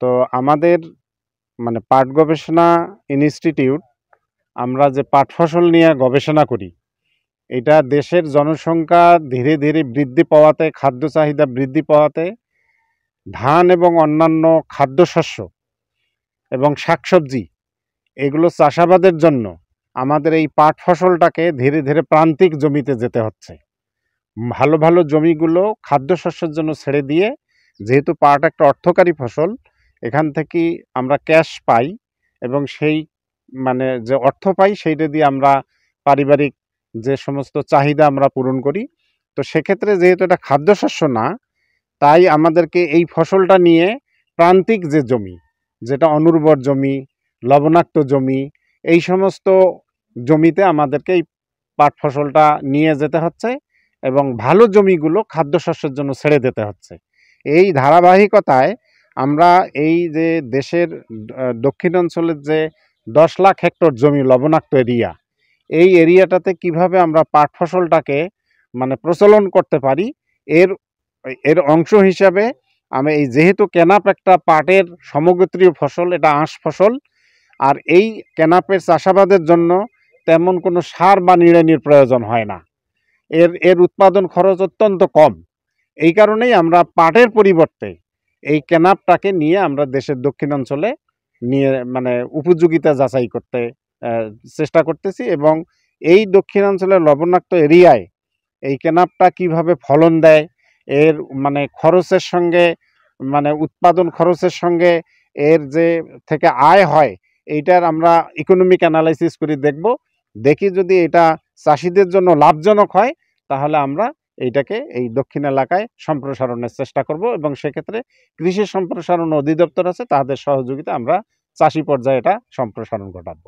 তো আমাদের মানে পাট গবেষণা ইনস্টিটিউট আমরা যে পাট ফসল নিয়ে গবেষণা করি, এটা দেশের জনসংখ্যা ধীরে ধীরে বৃদ্ধি পাওয়াতে, খাদ্য চাহিদা বৃদ্ধি পাওয়াতে ধান এবং অন্যান্য খাদ্যশস্য এবং শাকসবজি এগুলো চাষাবাদের জন্য আমাদের এই পাট ফসলটাকে ধীরে ধীরে প্রান্তিক জমিতে যেতে হচ্ছে। ভালো ভালো জমিগুলো খাদ্যশস্যের জন্য ছেড়ে দিয়ে, যেহেতু পাট একটা অর্থকারী ফসল, এখান থেকে আমরা ক্যাশ পাই এবং সেই মানে যে অর্থ পাই সেইটা দিয়ে আমরা পারিবারিক যে সমস্ত চাহিদা আমরা পূরণ করি। তো সেক্ষেত্রে যেহেতু এটা খাদ্যশস্য না, তাই আমাদেরকে এই ফসলটা নিয়ে প্রান্তিক যে জমি, যেটা অনুর্বর জমি, লবণাক্ত জমি, এই সমস্ত জমিতে আমাদেরকে এই পাট ফসলটা নিয়ে যেতে হচ্ছে এবং ভালো জমিগুলো খাদ্যশস্যের জন্য ছেড়ে দিতে হচ্ছে। এই ধারাবাহিকতায় আমরা এই যে দেশের দক্ষিণ অঞ্চলের যে 10 লাখ হেক্টর জমি লবণাক্ত এরিয়া, এই এরিয়াটাতে কিভাবে আমরা পাট ফসলটাকে মানে প্রচলন করতে পারি, এর এর অংশ হিসাবে আমি এই যেহেতু কেনাপ একটা পাটের সমগোত্রীয় ফসল, এটা আঁশ ফসল, আর এই কেনাপের চাষাবাদের জন্য তেমন কোনো সার বা নিড়ানির প্রয়োজন হয় না। এর উৎপাদন খরচ অত্যন্ত কম। এই কারণেই আমরা পাটের পরিবর্তে এই কেনাপটাকে নিয়ে আমরা দেশের দক্ষিণাঞ্চলে নিয়ে মানে উপযোগিতা যাচাই করতে চেষ্টা করতেছি এবং এই দক্ষিণাঞ্চলের লবণাক্ত এরিয়ায় এই কেনাপটা কিভাবে ফলন দেয়, এর মানে খরচের সঙ্গে মানে উৎপাদন খরচের সঙ্গে এর যে থেকে আয় হয়, এইটার আমরা ইকোনমিক অ্যানালাইসিস করে দেখি যদি এটা চাষিদের জন্য লাভজনক হয়, তাহলে আমরা এইটাকে এই দক্ষিণ এলাকায় সম্প্রসারণের চেষ্টা করব এবং সেক্ষেত্রে কৃষি সম্প্রসারণ অধিদপ্তর আছে, তাদের সহযোগিতা আমরা চাষি পর্যায়ে এটা সম্প্রসারণ ঘটাবো।